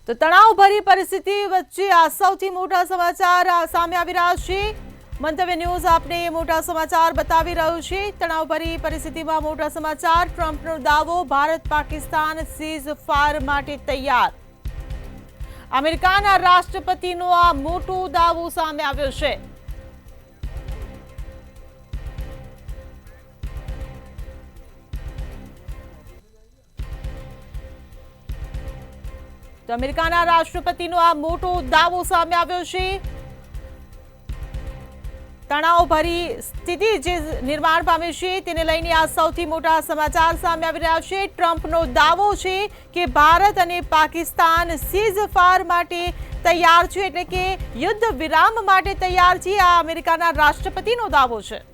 તો તણાવભરી પરિસ્થિતિ વચ્ચે આ સૌથી મોટા સમાચાર સામે આવી રહ્યા છે। મંતવ્ય ન્યૂઝ આપને મોટા સમાચાર બતાવી રહ્યું છે। તણાવભરી પરિસ્થિતિમાં મોટા સમાચાર। ટ્રમ્પનો દાવો, ભારત પાકિસ્તાન સીઝ ફાયર માટે તૈયાર। અમેરિકાના રાષ્ટ્રપતિનો આ મોટો દાવો સામે આવ્યો છે। તો અમેરિકાના રાષ્ટ્રપતિનો આ મોટો દાવો સામે આવ્યો છે। તણાવભરી સ્થિતિ જે નિર્માણ પામી છે તેને લઈને આ સૌથી મોટા સમાચાર સામે આવી રહ્યા છે। ટ્રમ્પનો દાવો છે કે ભારત અને પાકિસ્તાન સીઝ ફાયર માટે તૈયાર છે, એટલે કે યુદ્ધ વિરામ માટે તૈયાર છે। આ અમેરિકાના રાષ્ટ્રપતિનો દાવો છે।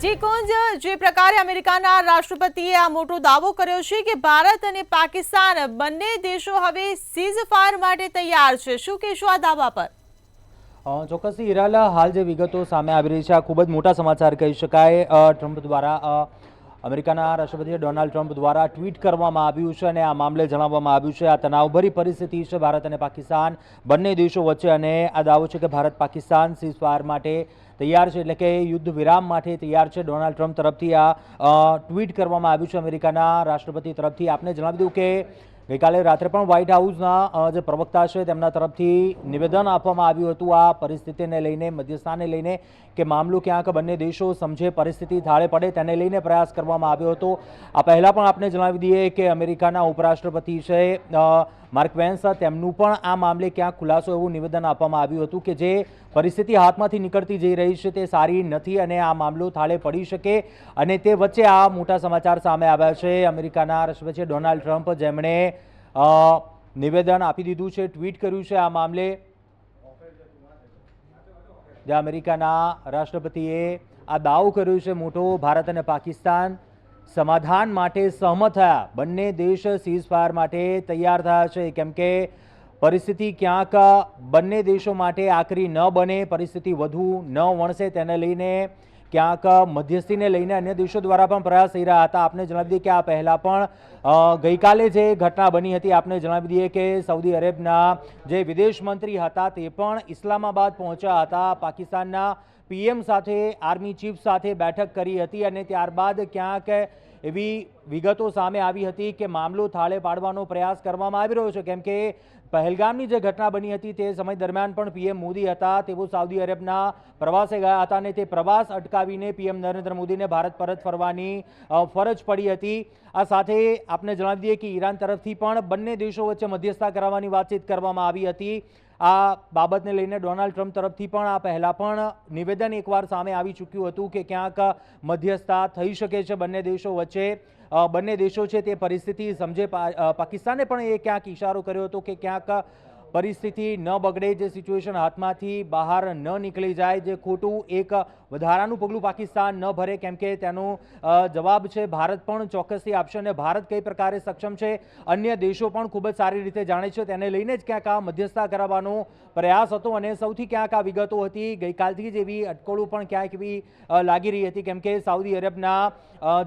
જી કુંજ, જે પ્રકારે અમેરિકાના રાષ્ટ્રપતિએ આ મોટો દાવો કર્યો છે કે ભારત અને પાકિસ્તાન બંને દેશો હવે સીઝ ફાયર માટે તૈયાર છે, શું કહેશો આ દાવા પર? ચોક્કસથી હિરાલા, હાલ જે વિગતો સામે આવી રહી છે આ ખૂબ જ મોટા સમાચાર કહી શકાય। ટ્રમ્પ દ્વારા અમેરિકાના રાષ્ટ્રપતિ ડોનાલ્ડ ટ્રમ્પ દ્વારા ટ્વીટ કરવામાં આવ્યું છે અને આ મામલે જણાવવામાં આવ્યું છે આ તણાવભરી પરિસ્થિતિ છે ભારત અને પાકિસ્તાન બંને દેશો વચ્ચે, અને આ દાવો છે કે ભારત પાકિસ્તાન સીઝ ફાયર માટે તૈયાર છે, એટલે કે યુદ્ધ વિરામ માટે તૈયાર છે। ડોનાલ્ડ ટ્રમ્પ તરફથી આ ટ્વીટ કરવામાં આવ્યું છે અમેરિકાના રાષ્ટ્રપતિ તરફથી। આપને જણાવી દઉં કે ગઈકાલે રાત્રે પણ વ્હાઇટ હાઉસના જે પ્રવક્તા છે તેમના તરફથી નિવેદન આપવામાં આવ્યું હતું આ પરિસ્થિતિને લઈને, મધ્યસ્થાને લઈને, કે મામલો ક્યાંક બંને દેશો સમજે, પરિસ્થિતિ થાળે પડે તેને લઈને પ્રયાસ કરવામાં આવ્યો હતો। આ પહેલાં પણ આપણે જણાવી દઈએ કે અમેરિકાના ઉપરાષ્ટ્રપતિ છે માર્ક વેન્સ, તેમનું પણ આ મામલે ક્યાંક ખુલાસો એવું નિવેદન આપવામાં આવ્યું હતું કે જે પરિસ્થિતિ હાથમાંથી નીકળતી જઈ રહી છે તે સારી નથી અને આ મામલો થાળે પડી શકે, અને તે વચ્ચે આ મોટા સમાચાર સામે આવ્યા છે। અમેરિકાના રાષ્ટ્રપતિ ડોનાલ્ડ ટ્રમ્પ, જેમણે નિવેદન આપી દીધું છે, ટ્વીટ કર્યું છે આ મામલે, જે અમેરિકાના રાષ્ટ્રપતિએ આ દાવો કર્યો છે મોટો, ભારત અને પાકિસ્તાન સમાધાન માટે સહમત થયા, બંને દેશ સીઝ ફાયર માટે તૈયાર થયા છે, કેમ કે પરિસ્થિતિ ક્યાંક બંને દેશો માટે આકરી ન બને, પરિસ્થિતિ વધુ ન વણસે તેને લઈને ક્યાંક મધ્યસ્થીને લઈને અન્ય દેશો દ્વારા પણ પ્રયાસ થઈ રહ્યા હતા। આપને જણાવી દઈએ કે આ પહેલાં પણ ગઈકાલે જે ઘટના બની હતી, આપને જણાવી દઈએ કે સાઉદી અરેબના જે વિદેશ મંત્રી હતા તે પણ ઇસ્લામાબાદ પહોંચ્યા હતા, પાકિસ્તાનના પીએમ સાથે, આર્મી ચીફ સાથે બેઠક કરી હતી, અને ત્યારબાદ ક્યાંક એવી વિગતો સામે આવી હતી કે મામલો થાળે પાડવાનો પ્રયાસ કરવામાં આવી રહ્યો છે, કેમ કે પહેલગામની જે ઘટના બની હતી તે સમય દરમિયાન પણ પીએમ મોદી હતા, તેઓ સાઉદી અરેબના પ્રવાસે ગયા હતા અને તે પ્રવાસ અટકાવીને પીએમ નરેન્દ્ર મોદીને ભારત પરત ફરવાની ફરજ પડી હતી। આ સાથે આપને જણાવી દઈએ કે ઈરાન તરફથી પણ બંને દેશો વચ્ચે મધ્યસ્થતા કરાવવાની વાતચીત કરવામાં આવી હતી। આ બાબતને લઈને ડોનાલ્ડ ટ્રમ્પ તરફથી પણ આ પહેલાં પણ નિવેદન એકવાર સામે આવી ચૂક્યું હતું કે ક્યાંક મધ્યસ્થતા થઈ શકે છે બંને દેશો વચ્ચે, બંને દેશો છે તે પરિસ્થિતિ સમજે। પાકિસ્તાને પણ એ ક્યાંક ઇશારો કર્યો હતો કે ક્યાંક પરિસ્થિતિ ન બગડે, જે સિચ્યુએશન હાથમાંથી બહાર ન નીકળી જાય, જે ખોટું એક વધારાનું પગલું પાકિસ્તાન ન ભરે, કેમ કે તેનો જવાબ છે ભારત પણ ચોક્કસથી આપશે, અને ભારત કઈ પ્રકારે સક્ષમ છે અન્ય દેશો પણ ખૂબ જ સારી રીતે જાણે છે, તેને લઈને જ ક્યાંક આ મધ્યસ્થતા કરાવવાનો પ્રયાસ હતો। અને સૌથી ક્યાંક આ વિગતો હતી ગઈકાલથી જ એવી અટકળો પણ ક્યાંક એવી લાગી રહી હતી, કેમ કે સાઉદી અરેબના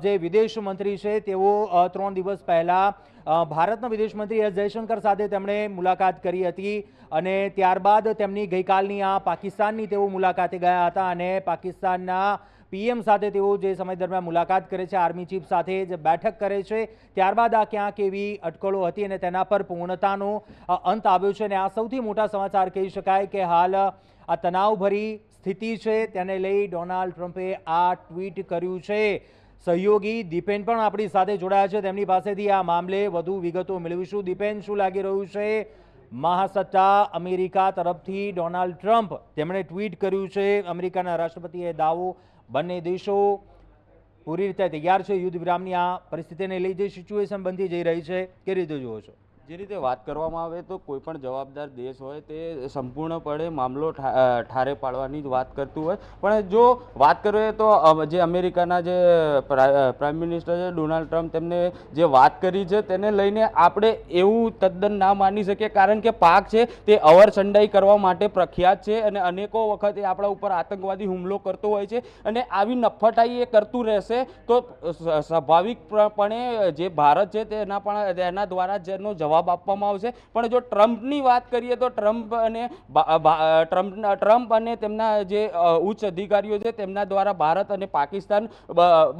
જે વિદેશ મંત્રી છે તેઓ 3 દિવસ પહેલાં ભારતના વિદેશ મંત્રી એસ જયશંકર સાથે તેમણે મુલાકાત કરી હતી, અને ત્યારબાદ તેમની ગઈકાલની આ પાકિસ્તાનની તેઓ મુલાકાતે ગયા હતા, અને પાકિસ્તાનના પીએમ સાથે તેઓ જે સમય દરમિયાન મુલાકાત કરે છે, આર્મી ચીફ સાથે જે બેઠક કરે છે, ત્યારબાદ આ ક્યાંક એવી અટકળો હતી અને તેના પર પૂર્ણતાનો અંત આવ્યો છે। અને આ સૌથી મોટા સમાચાર કહી શકાય કે હાલ આ તણાવભરી સ્થિતિ છે તેને લઈ ડોનાલ્ડ ટ્રમ્પે આ ટ્વીટ કર્યું છે। સહયોગી દીપેન પણ આપણી સાથે જોડાયા છે, તેમની પાસેથી આ મામલે વધુ વિગતો મેળવીશું। દીપેન, શું લાગી રહ્યું છે મહાસત્તા અમેરિકા તરફથી ડોનાલ્ડ ટ્રમ્પ, તેમણે ટ્વીટ કર્યું છે, અમેરિકાના રાષ્ટ્રપતિએ દાવો, બંને દેશો પૂરી રીતે તૈયાર છે યુદ્ધ વિરામની આ પરિસ્થિતિને લઈ, જે સિચ્યુએશન બનતી જઈ રહી છે, કેવી રીતે જુઓ છો? જે રીતે વાત કરવામાં આવે તો કોઈ પણ જવાબદાર દેશ હોય તે સંપૂર્ણપણે મામલો ઠારે પાડવાની જ વાત કરતું હોય, પણ જો વાત કરીએ તો જે અમેરિકાના જે પ્રાઇમ મિનિસ્ટર છે ડોનાલ્ડ ટ્રમ્પ, તેમને જે વાત કરી છે તેને લઈને આપણે એવું તદ્દન ના માની શકીએ, કારણ કે પાક છે તે અવરસંડાઈ કરવા માટે પ્રખ્યાત છે અને અનેકો વખત એ આપણા ઉપર આતંકવાદી હુમલો કરતો હોય છે અને આવી નફટાઈ એ કરતું રહેશે તો સ્વાભાવિકપણે જે ભારત છે તેના દ્વારા જેનો જવાબ આપવામાં આવશે. પણ જો ટ્રમ્પની વાત કરીએ તો ટ્રમ્પ અને તેમના જે ઉચ્ચ અધિકારીઓ છે તેમના દ્વારા ભારત અને પાકિસ્તાન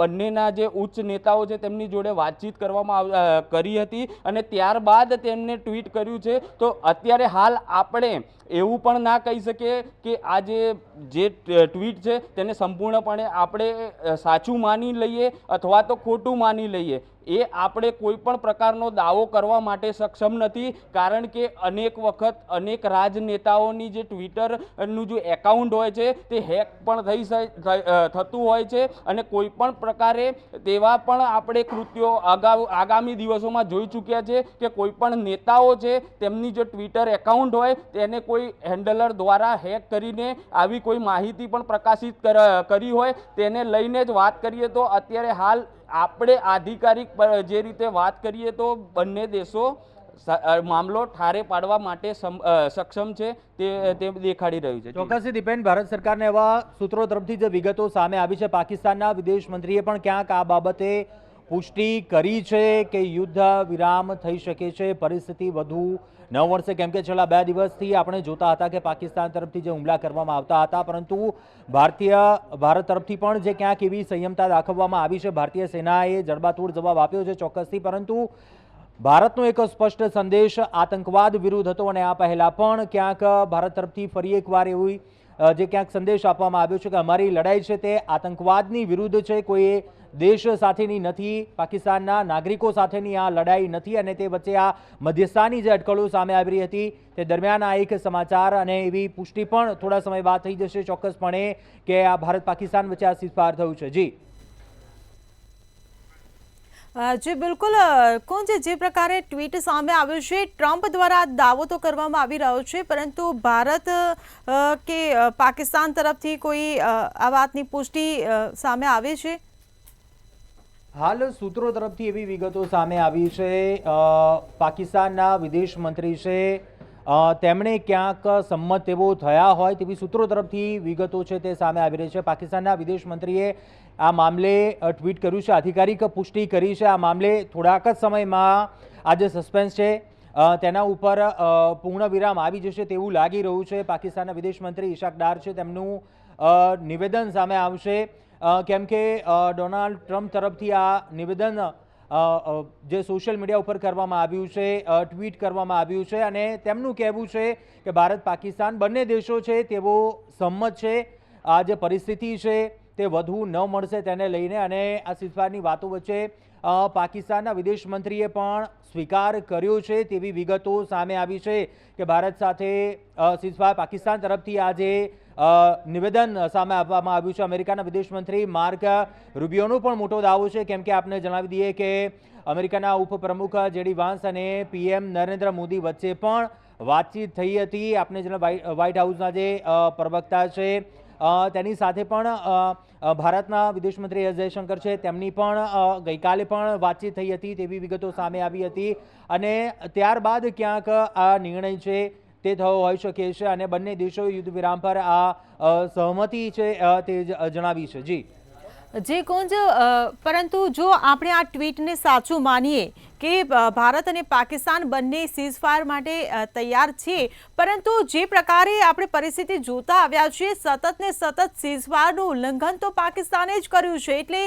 બંનેના જે ઉચ્ચ નેતાઓ છે તેમની જોડે વાતચીત કરવામાં કરી હતી અને ત્યારબાદ તેમને ટ્વીટ કર્યું છે. તો અત્યારે હાલ આપણે એવું પણ ના કહી શકીએ કે આ જે ટ્વીટ છે તેને સંપૂર્ણપણે આપણે સાચું માની લઈએ અથવા તો ખોટું માની લઈએ. એ આપણે કોઈ પણ પ્રકારનો દાવો કરવા માટે સક્ષમ નથી, કારણ કે અનેક વખત અનેક રાજનેતાઓની જે ટ્વિટરનું જે એકાઉન્ટ હોય છે તે હેક પણ થતું હોય છે અને કોઈ પણ પ્રકારે તેવા પણ આપણે કૃત્યો આગામી દિવસોમાં જોઈ ચૂક્યા છે કે કોઈ પણ નેતાઓ છે તેમની જે ટ્વિટર એકાઉન્ટ હોય તેને કોઈ હેન્ડલર દ્વારા હેક કરીને આવી કોઈ માહિતી પણ પ્રકાશિત કરી હોય. તેને લઈને જ વાત કરીએ તો અત્યારે હાલ આપણે આધિકારિક જે રીતે વાત કરીએ તો બંને દેશો મામલો ઠારે પાડવા માટે સક્ષમ છે તે દેખાડી રહ્યું છે. ચોક્કસથી દીપેન, ભારત સરકારને એવા સૂત્રો તરફથી જે વિગતો સામે આવી છે, પાકિસ્તાનના વિદેશ મંત્રીએ પણ ક્યાંક આ બાબતે પુષ્ટિ કરી છે કે યુદ્ધ વિરામ થઈ શકે છે, પરિસ્થિતિ વધુ ન વણશે, કેમ કે છેલ્લા 2 દિવસથી આપણે જોતા હતા કે પાકિસ્તાન તરફથી જે હુમલા કરવામાં આવતા હતા, પરંતુ ભારત તરફથી પણ જે ક્યાંક એવી સંયમતા દાખવવામાં આવી છે, ભારતીય સેનાએ જડબાતોડ જવાબ આપ્યો છે ચોક્કસથી, પરંતુ ભારતનો એક સ્પષ્ટ સંદેશ આતંકવાદ વિરુદ્ધ હતો અને આ પહેલા પણ ક્યાંક ભારત તરફથી ફરી એકવાર એવી જે ક્યાંક સંદેશ આપવામાં આવ્યો છે કે અમારી લડાઈ છે તે આતંકવાદની વિરુદ્ધ છે, કોઈ દેશ સાથેની નથી, પાકિસ્તાનના નાગરિકો સાથેની આ લડાઈ નથી. અને તે વચ્ચે આ મધ્યસ્થાની જે અટકળો સામે આવી રહી હતી તે દરમિયાન આ એક સમાચાર અને એવી પુષ્ટિ પણ થોડા સમય બાદ થઈ જશે ચોક્કસપણે કે આ ભારત પાકિસ્તાન વચ્ચે આ સીઝફાયર થયું છે. જી જી બિલકુલ કોણ જે પ્રકારે ટ્વીટ સામે આવ્યું છે, ટ્રમ્પ દ્વારા દાવો તો કરવામાં આવી રહ્યો છે, પરંતુ ભારત કે પાકિસ્તાન તરફથી કોઈ આ વાતની પુષ્ટિ સામે આવી છે? હાલ સૂત્રો તરફથી એવી વિગતો સામે આવી છે, પાકિસ્તાનના વિદેશ મંત્રી છે તેમણે ક્યાંક સંમત એવો થયા હોય તેવી સૂત્રો તરફથી વિગતો છે તે સામે આવી રહી છે. પાકિસ્તાનના વિદેશ મંત્રીએ આ મામલે ટ્વીટ કર્યું છે, આધિકારિક પુષ્ટિ કરી છે. આ મામલે થોડાક જ સમયમાં આ જે સસ્પેન્સ છે તેના ઉપર પૂર્ણ વિરામ આવી જશે તેવું લાગી રહ્યું છે. પાકિસ્તાનના વિદેશ મંત્રી ઇશાક ડાર છે તેમનું નિવેદન સામે આવશે, કેમ કે ડોનાલ્ડ ટ્રમ્પ તરફથી આ નિવેદન જે સોશિયલ મીડિયા ઉપર કરવામાં આવ્યું છે, ટ્વીટ કરવામાં આવ્યું છે અને તેમનું કહેવું છે કે ભારત પાકિસ્તાન બંને દેશો છે તેઓ સંમત છે, આ જે પરિસ્થિતિ છે તે વધુ ન મળશે તેને લઈને. અને આ સીઝફાયરની વાતો વચ્ચે પાકિસ્તાનના વિદેશ મંત્રીએ પણ સ્વીકાર કર્યો છે તેવી વિગતો સામે આવી છે કે ભારત સાથે સીઝફાયર પાકિસ્તાન તરફથી આજે નિવેદન સામે આપવામાં આવ્યું છે. અમેરિકાના વિદેશ મંત્રી માર્ક રૂબિયોનો પણ મોટો દાવો છે, કેમ કે આપને જણાવી દઈએ કે અમેરિકાના ઉપપ્રમુખ જેડી વાન્સ અને પીએમ નરેન્દ્ર મોદી વચ્ચે પણ વાતચીત થઈ હતી. આપને વ્હાઇટ હાઉસના જે પ્રવક્તા છે તેની સાથે પણ ભારતના વિદેશ મંત્રી એસ જયશંકર છે તેમની પણ ગઈકાલે પણ વાતચીત થઈ હતી તેવી વિગતો સામે આવી હતી અને ત્યારબાદ ક્યાંક આ નિર્ણય છે તે થયો હોઈ શકે છે અને બંને દેશો યુદ્ધ વિરામ પર આ સહમતિ છે તે જણાવી છે. જી જી કુંજ, પરંતુ જો આપણે આ ટ્વીટને સાચું માનીએ કે ભારત અને પાકિસ્તાન બંને સીઝફાયર માટે તૈયાર છે, પરંતુ જે પ્રકારે આપણે પરિસ્થિતિ જોતા આવ્યા છીએ સતત ને સતત સીઝફાયરનું ઉલ્લંઘન તો પાકિસ્તાને જ કર્યું છે, એટલે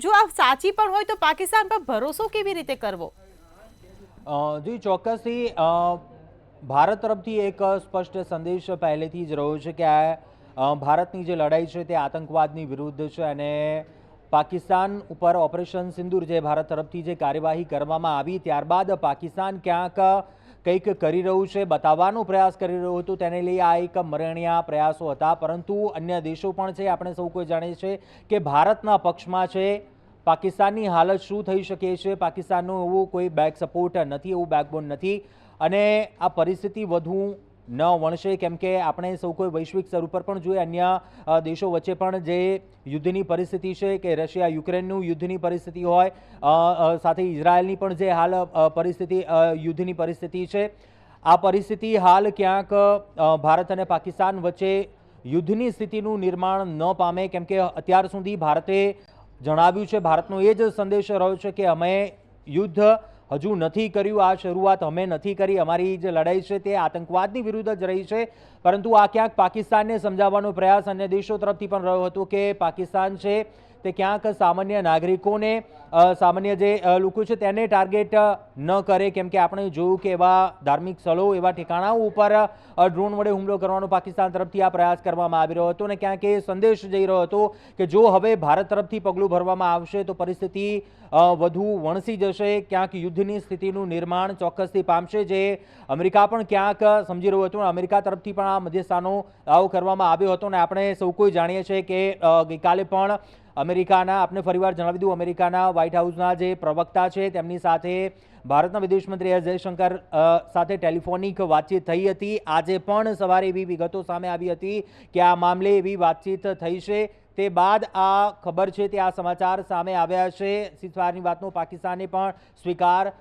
જો આ સાચી પણ હોય તો પાકિસ્તાન પર ભરોસો કેવી રીતે કરવો? જી ચોક્કસથી ભારત તરફથી એક સ્પષ્ટ સંદેશ પહેલેથી જ રહ્યો છે કે આ ભારતની જે લડાઈ છે તે આતંકવાદની વિરુદ્ધ છે અને પાકિસ્તાન ઉપર ઓપરેશન સિંદૂર જે ભારત તરફથી જે કાર્યવાહી કરવામાં આવી ત્યારબાદ પાકિસ્તાન ક્યાંક કંઈક કરી રહ્યું છે બતાવવાનો પ્રયાસ કરી રહ્યું હતું, તેને લઈ આ એક મરણિયા પ્રયાસો હતા. પરંતુ અન્ય દેશો પણ છે, આપણે સૌ કોઈ જાણીએ છીએ કે ભારતના પક્ષમાં છે, પાકિસ્તાનની હાલત શું થઈ શકે છે? પાકિસ્તાનનું એવું કોઈ બેક સપોર્ટ નથી, એવું બેકબોન નથી, અને આ પરિસ્થિતિ વધુ ન વણશે, કેમ કે આપણે સૌ કોઈ વૈશ્વિક સ્તર ઉપર પણ જોઈએ, અન્ય દેશો વચ્ચે પણ જે યુદ્ધની પરિસ્થિતિ છે, કે રશિયા યુક્રેનનું યુદ્ધની પરિસ્થિતિ હોય, સાથે ઇઝરાયલની પણ જે હાલ પરિસ્થિતિ યુદ્ધની પરિસ્થિતિ છે, આ પરિસ્થિતિ હાલ ક્યાંક ભારત અને પાકિસ્તાન વચ્ચે યુદ્ધની સ્થિતિનું નિર્માણ ન પામે, કેમ કે અત્યાર સુધી ભારતે જણાવ્યું છે, ભારતનો એ જ સંદેશ રહ્યો છે કે અમે યુદ્ધ હજુ નથી કર્યું, આ શરૂઆત અમે નથી કરી, અમારી જે લડાઈ છે તે આતંકવાદની વિરુદ્ધ જ રહી છે. પરંતુ આ ક્યાંક પાકિસ્તાનને સમજાવવાનો પ્રયાસ અન્ય દેશો તરફથી પણ રહ્યો હતો કે પાકિસ્તાન છે તે ક્યાંક સામાન્ય નાગરિકોને, સામાન્ય જે લોકો છે તેને ટાર્ગેટ ન કરે, કેમ કે આપણે જોયું કે એવા ધાર્મિક સ્થળો, એવા ઠેકાણાઓ ઉપર ડ્રોન વડે હુમલો કરવાનો પાકિસ્તાન તરફથી આ પ્રયાસ કરવામાં આવી રહ્યો હતો, અને ક્યાંક એ સંદેશ જઈ રહ્યો હતો કે જો હવે ભારત તરફથી પગલું ભરવામાં આવશે તો પરિસ્થિતિ વધુ વણસી જશે, ક્યાંક યુદ્ધની સ્થિતિનું નિર્માણ ચોક્કસથી પામશે, જે અમેરિકા પણ ક્યાંક સમજી રહ્યું હતું. અમેરિકા તરફથી પણ આ મધ્યસ્થાનો દાવો કરવામાં આવ્યો હતો, અને આપણે સૌ કોઈ જાણીએ છીએ કે ગઈકાલે પણ અમેરિકાના, આપને ફરીવાર જણાવી દઉં, અમેરિકાના વ્હાઇટ હાઉસના જે પ્રવક્તા છે તેમની સાથે ભારતના વિદેશ મંત્રી એસ જયશંકર સાથે ટેલિફોનિક વાતચીત થઈ હતી. આજે પણ સવારે એવી વિગતો સામે આવી હતી કે આ મામલે એવી વાતચીત થઈ છે. તે બાદ આ ખબર છે, તે આ સમાચાર સામે આવ્યા છે. સીઝફાયરની વાતનો પાકિસ્તાને પણ સ્વીકાર